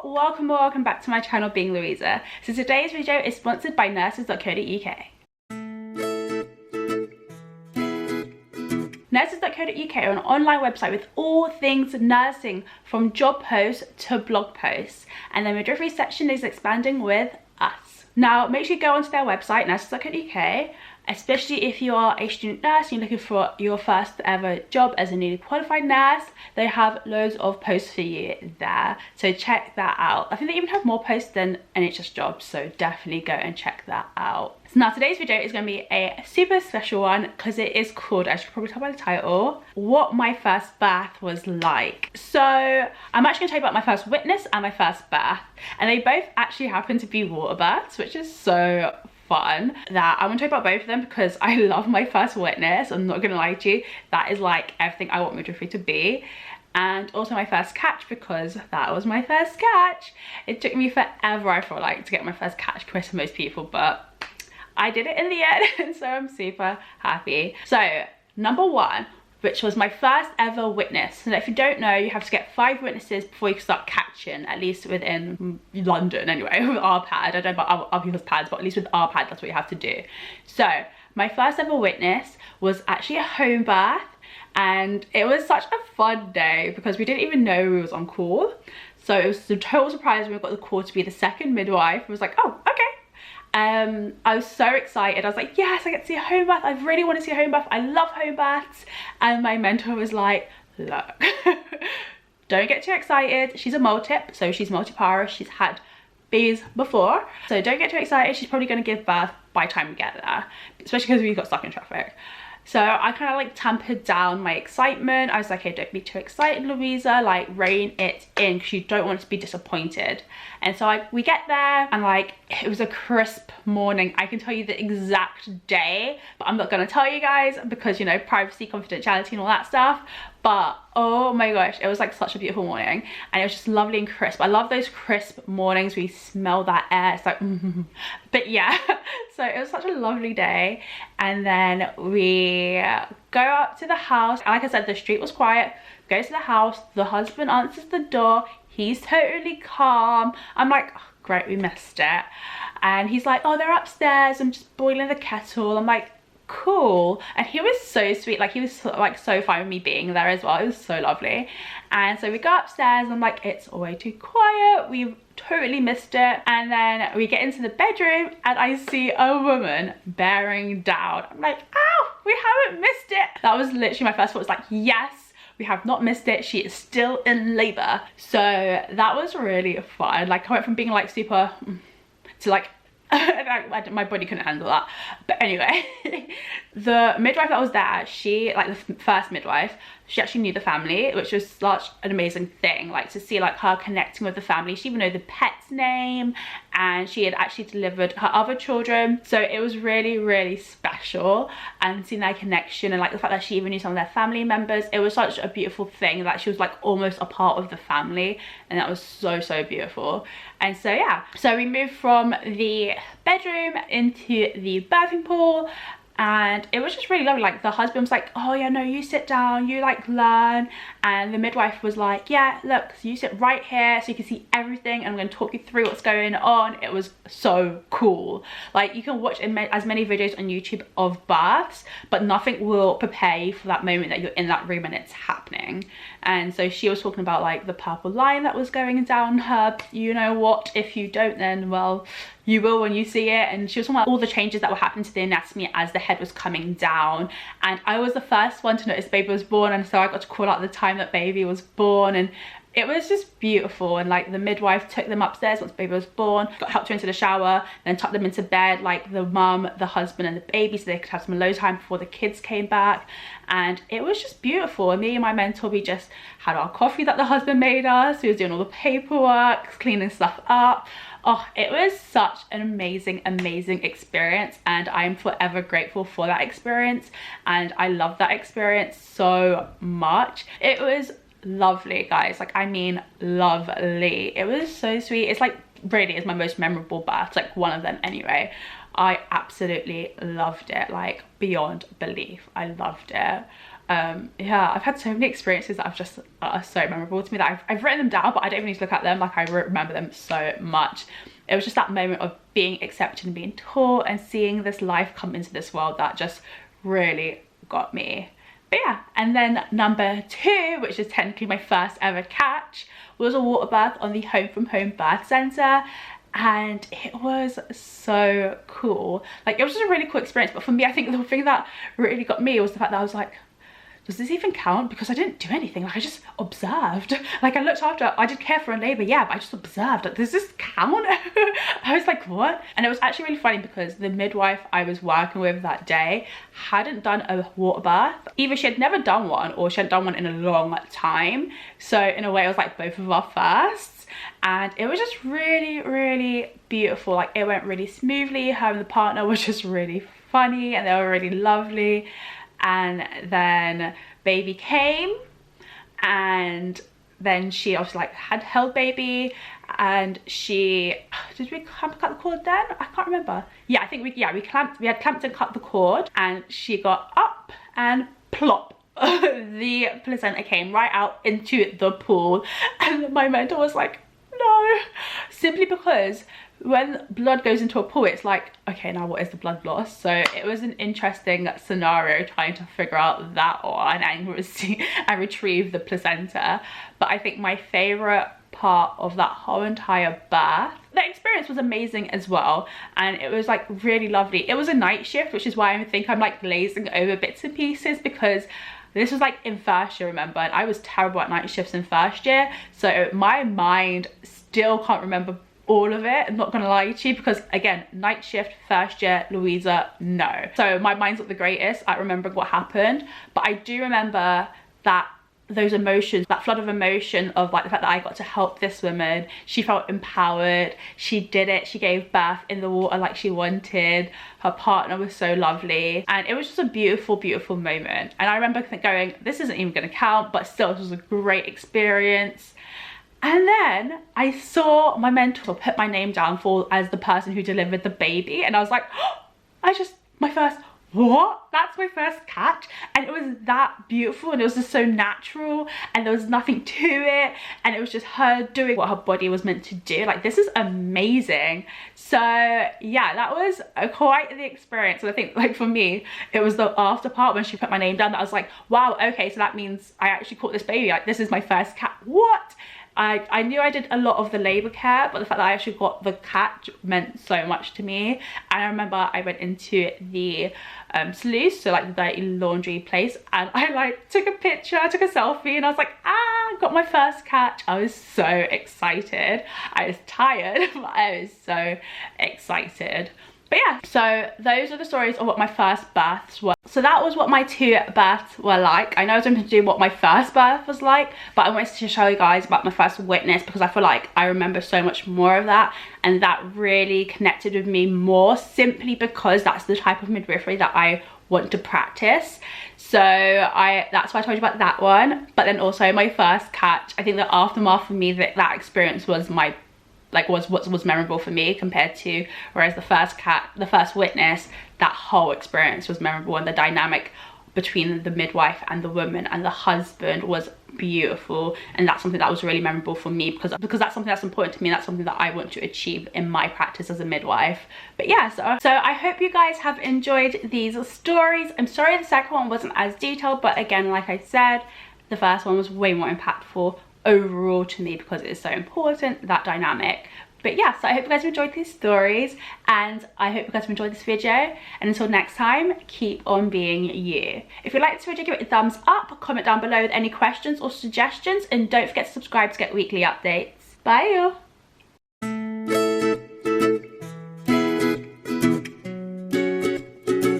welcome back to my channel, Being Louisa. So today's video is sponsored by Nurses.co.uk. Nurses.co.uk are an online website with all things nursing, from job posts to blog posts, and their midwifery section is expanding with us. Now make sure you go onto their website, Nurses.co.uk, especially if you are a student nurse and you're looking for your first ever job as a newly qualified nurse. They have loads of posts for you there, so check that out. I think they even have more posts than NHS jobs, so definitely go and check that out. So now today's video is going to be a super special one because it is called, as you can probably tell by the title, what my first bath was like. So I'm actually going to tell you about my first witness and my first bath, and they both actually happen to be water baths, which is so fun. That I want to talk about both of them because I love my first witness. I'm not gonna lie to you, that is like everything I want midwifery to be. And also my first catch, because that was my first catch. It took me forever, I feel like, to get my first catch compared to most people, but I did it in the end, and so I'm super happy. So number one, which was my first ever witness. And if you don't know, you have to get 5 witnesses before you can start catching, at least within London anyway, with our pad. I don't know about other people's pads, but at least with our pad, that's what you have to do. So my first ever witness was actually a home bath, and it was such a fun day because we didn't even know we was on call. So it was a total surprise when we got the call to be the second midwife. I was like, oh, okay. I was so excited. I was like, yes, I get to see a home bath. I really want to see a home bath. I love home baths. And my mentor was like, look, don't get too excited. She's a multip, so she's multipara. She's had babies before, so don't get too excited. She's probably going to give birth by the time we get there, especially because we got stuck in traffic. So I kind of like tampered down my excitement. I was like, hey, don't be too excited, Louisa, like rein it in because you don't want to be disappointed. And so we get there, and like it was a crisp morning. I can tell you the exact day, but I'm not going to tell you guys because, you know, privacy, confidentiality and all that stuff. But oh my gosh, it was like such a beautiful morning, and it was just lovely and crisp. I love those crisp mornings where you smell that air. It's like but yeah, so it was such a lovely day. And then we go up to the house, and like I said, the street was quiet. Go to the house, the husband answers the door, he's totally calm. I'm like, oh, great, we missed it. And he's like, oh, they're upstairs, I'm just boiling the kettle. I'm like, cool. And he was so sweet, like he was like so fine with me being there as well. It was so lovely. And so we go upstairs, and I'm like, it's way too quiet, we've totally missed it. And then we get into the bedroom, and I see a woman bearing down. I'm like, ow, we haven't missed it. That was literally my first thought, was like, yes, we have not missed it. She is still in labor. So that was really fun. Like I went from being like super to like my body couldn't handle that. But anyway, the midwife that was there, she, like the first midwife, she actually knew the family, which was such an amazing thing, like to see like her connecting with the family. She even knew the pet's name, and she had actually delivered her other children, so it was really, really special. And seeing their connection, and like the fact that she even knew some of their family members, it was such a beautiful thing that she was like almost a part of the family, and that was so, so beautiful. And so yeah, so we moved from the bedroom into the birthing pool, and it was just really lovely. Like the husband was like, oh yeah, no, you sit down, you like learn. And the midwife was like, yeah, look, you sit right here so you can see everything, and I'm going to talk you through what's going on. It was so cool. Like you can watch as many videos on YouTube of births, but nothing will prepare you for that moment that you're in that room and it's happening. And so she was talking about like the purple line that was going down her, you know what, if you don't, then well, you will when you see it. And she was talking about all the changes that were happening to the anatomy as the head was coming down. And I was the first one to notice baby was born, and so I got to call out the time that baby was born, and it was just beautiful. And like the midwife took them upstairs once baby was born, helped her into the shower, then tucked them into bed, like the mum, the husband and the baby, so they could have some alone time before the kids came back. And it was just beautiful. And me and my mentor, we just had our coffee that the husband made us. We was doing all the paperwork, cleaning stuff up. Oh, it was such an amazing, amazing experience, and I'm forever grateful for that experience, and I love that experience so much. It was lovely, guys. Like I mean lovely. It was so sweet. It's like really is my most memorable birth, like one of them anyway. I absolutely loved it, like beyond belief. I loved it. Yeah, I've had so many experiences that are so memorable to me that I've written them down, but I don't even need to look at them. Like, I remember them so much. It was just that moment of being accepted and being taught and seeing this life come into this world that just really got me. But yeah, and then number 2, which is technically my first ever catch, was a water birth on the Home from Home Birth Centre. And it was so cool. Like, it was just a really cool experience. But for me, I think the thing that really got me was the fact that I was like, does this even count? Because I didn't do anything. Like, I just observed. Like, I looked after, I did care for a labour, yeah, but I just observed. Like, does this count? I was like, what? And it was actually really funny because the midwife I was working with that day hadn't done a water birth. Either she had never done one or she hadn't done one in a long time. So in a way, it was like both of our firsts. And it was just really, really beautiful. Like, it went really smoothly. Her and the partner was just really funny and they were really lovely. And then baby came, and then she obviously like had held baby, and she, did we cut the cord then? I can't remember. Yeah, I think we had clamped and cut the cord, and she got up and plop. The placenta came right out into the pool, and my mentor was like, no, simply because when blood goes into a pool, it's like, okay, now what is the blood loss? So it was an interesting scenario trying to figure out that one and retrieve the placenta. But I think my favorite part of that whole entire birth, the experience was amazing as well, and it was like really lovely. It was a night shift, which is why I think I'm like glazing over bits and pieces, because this was like in first year, remember, and I was terrible at night shifts in first year, so my mind still can't remember all of it. I'm not gonna lie to you, because again, night shift, first year, Louisa, no. So my mind's not the greatest at remembering what happened, but I do remember that those emotions, that flood of emotion of like the fact that I got to help this woman. She felt empowered, she did it, she gave birth in the water like she wanted, her partner was so lovely, and it was just a beautiful, beautiful moment. And I remember going, this isn't even gonna count, but still, this was a great experience. And then I saw my mentor put my name down as the person who delivered the baby, and I was like, oh, my first, what? That's my first catch. And it was that beautiful, and it was just so natural, and there was nothing to it, and it was just her doing what her body was meant to do. Like, this is amazing. So yeah, that was quite the experience. And I think, like, for me, it was the after part when she put my name down that I was like, wow, okay, so that means I actually caught this baby. Like, this is my first cat. What? I knew I did a lot of the labour care, but the fact that I actually got the catch meant so much to me. And I remember I went into the sluice, so like the dirty laundry place, and I like took a picture, I took a selfie, and I was like, got my first catch. I was so excited. I was tired, but I was so excited. But yeah, so those are the stories of what my first births were. So that was what my 2 births were like. I know I was going to do what my first birth was like, but I wanted to show you guys about my first witness, because I feel like I remember so much more of that, and that really connected with me more, simply because that's the type of midwifery that I want to practice. So that's why I told you about that one. But then also my first catch, I think the aftermath for me, that experience was what was memorable for me, compared to, whereas the first witness, that whole experience was memorable, and the dynamic between the midwife and the woman and the husband was beautiful. And that's something that was really memorable for me, because that's something that's important to me, and that's something that I want to achieve in my practice as a midwife. But yeah, so I hope you guys have enjoyed these stories. I'm sorry the second one wasn't as detailed, but again, like I said, the first one was way more impactful overall to me, because it is so important, that dynamic. But yeah, so I hope you guys have enjoyed these stories, and I hope you guys have enjoyed this video, and until next time, keep on being you. If you like this video, give it a thumbs up, comment down below with any questions or suggestions, and don't forget to subscribe to get weekly updates. Bye y'all.